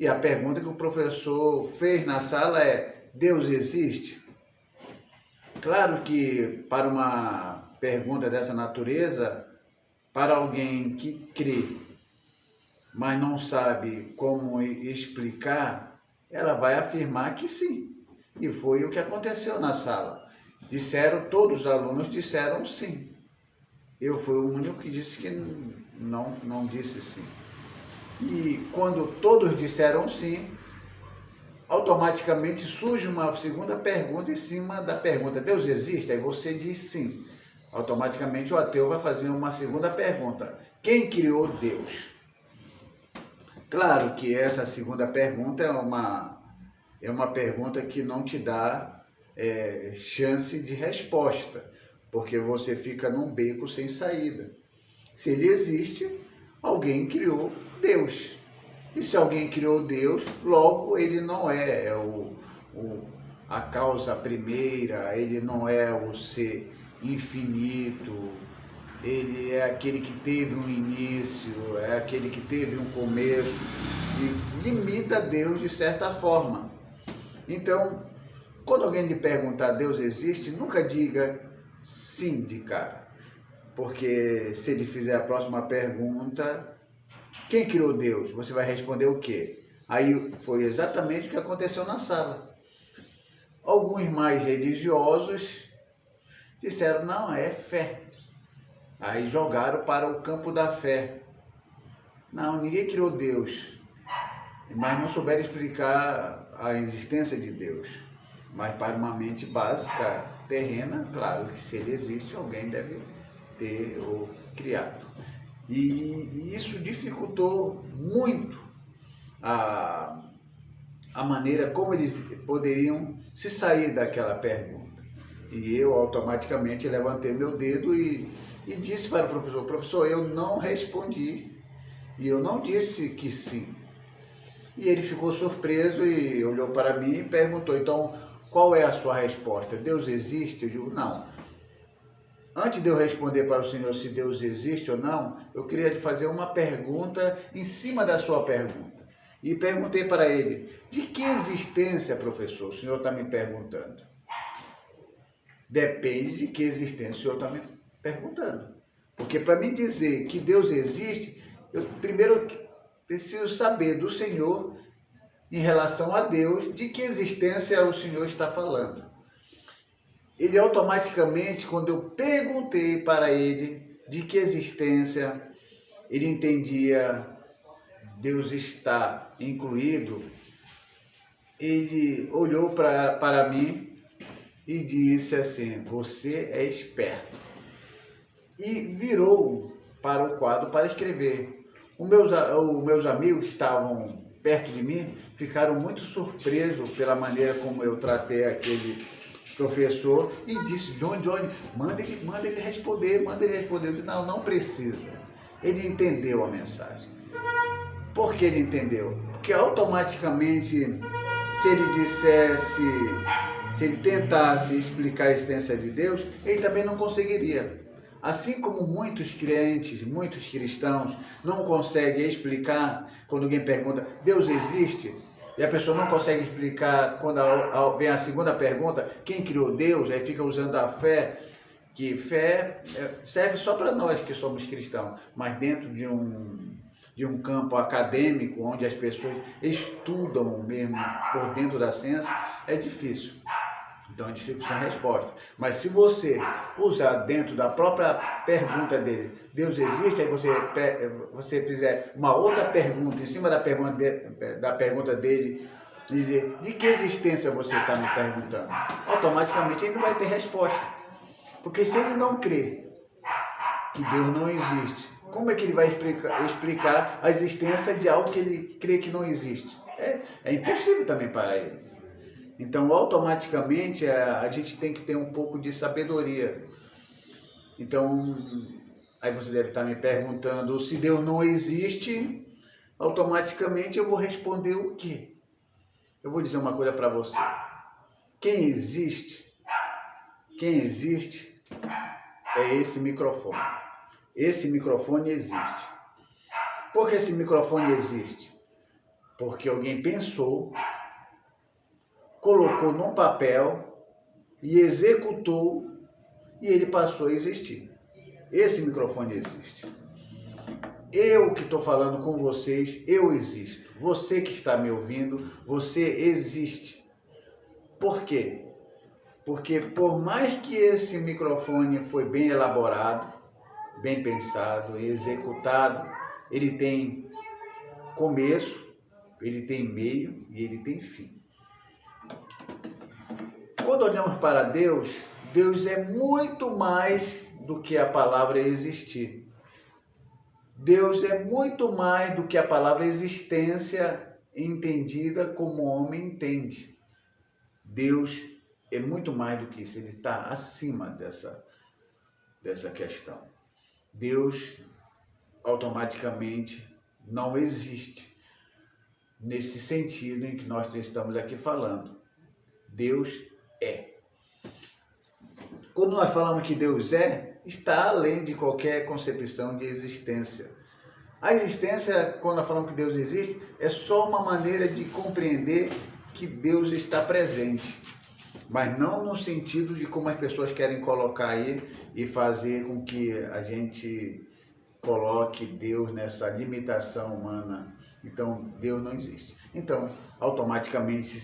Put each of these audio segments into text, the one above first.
E a pergunta que o professor fez na sala é: Deus existe? Claro que para uma pergunta dessa natureza, para alguém que crê, mas não sabe como explicar, ela vai afirmar que sim. E foi o que aconteceu na sala. Todos os alunos disseram sim. Eu fui o único que disse que não disse sim. E quando todos disseram sim, automaticamente surge uma segunda pergunta em cima da pergunta: Deus existe? Aí você diz sim. Automaticamente o ateu vai fazer uma segunda pergunta: quem criou Deus? Claro que essa segunda pergunta é uma pergunta que não te dá chance de resposta, porque você fica num beco sem saída. Se ele existe, alguém criou Deus. E se alguém criou Deus, logo ele não é a causa primeira, ele não é o ser infinito, ele é aquele que teve um início, é aquele que teve um começo, e limita Deus de certa forma. Então, quando alguém lhe perguntar Deus existe, nunca diga sim de cara, porque se ele fizer a próxima pergunta: quem criou Deus? Você vai responder o quê? Aí foi exatamente o que aconteceu na sala. Alguns mais religiosos disseram: não, é fé. Aí jogaram para o campo da fé. Não, ninguém criou Deus, mas não souberam explicar a existência de Deus. Mas para uma mente básica, terrena, claro que se ele existe, alguém deve ter o criado. E isso dificultou muito a maneira como eles poderiam se sair daquela pergunta. E eu automaticamente levantei meu dedo e disse para o professor: professor, eu não respondi e eu não disse que sim. E ele ficou surpreso e olhou para mim e perguntou: então, qual é a sua resposta? Deus existe? Eu digo: não. Antes de eu responder para o senhor se Deus existe ou não, eu queria lhe fazer uma pergunta em cima da sua pergunta. E perguntei para ele: de que existência, professor, o senhor está me perguntando? Depende de que existência o senhor está me perguntando. Porque para mim dizer que Deus existe, eu primeiro preciso saber do senhor, em relação a Deus, de que existência o senhor está falando. Ele automaticamente, quando eu perguntei para ele de que existência, ele entendia Deus está incluído, ele olhou para mim e disse assim: você é esperto. E virou para o quadro para escrever. Os meus amigos que estavam perto de mim ficaram muito surpresos pela maneira como eu tratei aquele professor e disse: Johnny, manda ele responder, manda ele responder. Eu disse: não precisa. Ele entendeu a mensagem. Por que ele entendeu? Porque automaticamente, se ele tentasse explicar a existência de Deus, ele também não conseguiria. Assim como muitos crentes, muitos cristãos não conseguem explicar quando alguém pergunta: Deus existe? E a pessoa não consegue explicar quando vem a segunda pergunta: quem criou Deus? Aí fica usando a fé, que fé serve só para nós que somos cristãos, mas dentro de um campo acadêmico, onde as pessoas estudam mesmo por dentro da ciência, é difícil. Então eu fico sem resposta. Mas se você usar dentro da própria pergunta dele, Deus existe, aí você fizer uma outra pergunta em cima da pergunta dele, dizer: de que existência você está me perguntando? Automaticamente ele não vai ter resposta. Porque se ele não crê que Deus não existe, como é que ele vai explicar a existência de algo que ele crê que não existe? É impossível também para ele. Então, automaticamente, a gente tem que ter um pouco de sabedoria. Então, aí você deve estar me perguntando: se Deus não existe, automaticamente eu vou responder o quê? Eu vou dizer uma coisa para você. Quem existe é esse microfone. Esse microfone existe. Por que esse microfone existe? porque alguém pensou, colocou num papel e executou e ele passou a existir. Esse microfone existe. Eu que estou falando com vocês, eu existo. Você que está me ouvindo, você existe. Por quê? Porque por mais que esse microfone foi bem elaborado, bem pensado e executado, ele tem começo, ele tem meio e ele tem fim. Quando olhamos para Deus, Deus é muito mais do que a palavra existir. Deus é muito mais do que a palavra existência entendida como o homem entende. Deus é muito mais do que isso, ele está acima dessa questão. Deus automaticamente não existe nesse sentido em que nós estamos aqui falando. Deus é. Quando nós falamos que Deus é, está além de qualquer concepção de existência. A existência, quando nós falamos que Deus existe, é só uma maneira de compreender que Deus está presente, mas não no sentido de como as pessoas querem colocar aí e fazer com que a gente coloque Deus nessa limitação humana. Então, Deus não existe. Então, automaticamente,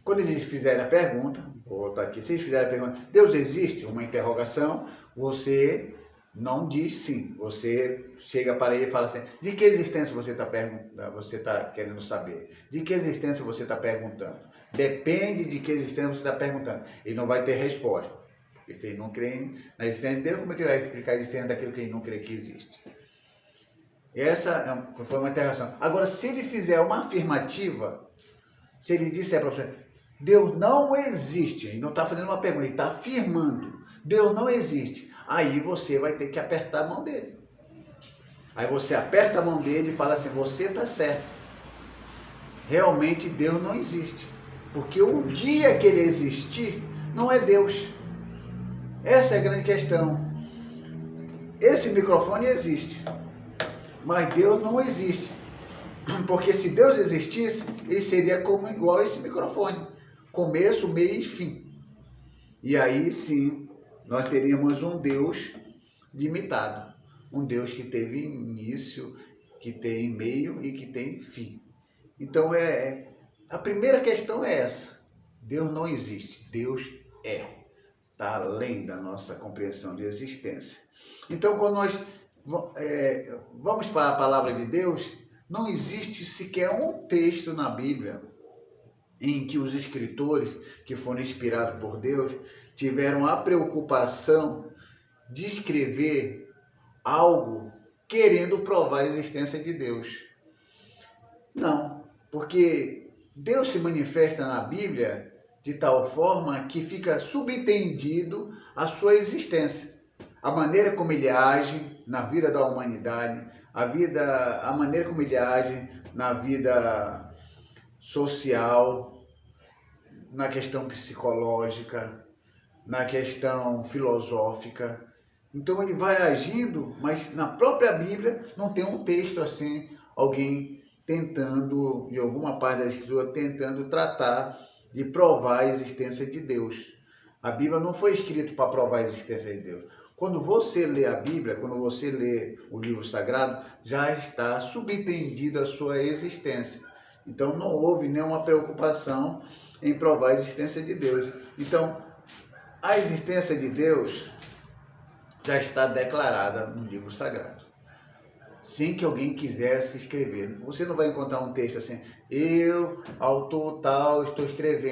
quando eles fizerem a pergunta, vou voltar aqui, se eles fizerem a pergunta, Deus existe? Uma interrogação, você não diz sim. Você chega para ele e fala assim, de que existência você está querendo saber? De que existência você está perguntando? Depende de que existência você está perguntando. Ele não vai ter resposta. Porque se ele não crê na existência de Deus, como é que ele vai explicar a existência daquilo que ele não crê que existe? Essa foi uma interrogação. Agora, se ele fizer uma afirmativa, se ele disser para você, Deus não existe, ele não está fazendo uma pergunta, ele está afirmando, Deus não existe, aí você vai ter que apertar a mão dele. Aí você aperta a mão dele e fala assim, você está certo, realmente Deus não existe, porque o dia que ele existir, não é Deus. Essa é a grande questão. Esse microfone existe, mas Deus não existe. Porque se Deus existisse, ele seria igual a esse microfone. Começo, meio e fim. E aí sim, nós teríamos um Deus limitado. Um Deus que teve início, que tem meio e que tem fim. Então a primeira questão é essa. Deus não existe, Deus é. Está além da nossa compreensão de existência. Então, quando nós vamos para a palavra de Deus, não existe sequer um texto na Bíblia em que os escritores que foram inspirados por Deus tiveram a preocupação de escrever algo querendo provar a existência de Deus. Não, porque Deus se manifesta na Bíblia de tal forma que fica subentendido a sua existência. A maneira como ele age na vida da humanidade, a maneira como ele age na vida social, na questão psicológica, na questão filosófica. Então ele vai agindo, mas na própria Bíblia não tem um texto assim, alguém tentando, de alguma parte da Escritura, tentando tratar de provar a existência de Deus. A Bíblia não foi escrita para provar a existência de Deus. Quando você lê a Bíblia, quando você lê o livro sagrado, já está subentendida a sua existência. Então não houve nenhuma preocupação em provar a existência de Deus. Então, a existência de Deus já está declarada no livro sagrado. Sem que alguém quisesse escrever. Você não vai encontrar um texto assim, eu, autor tal, estou escrevendo.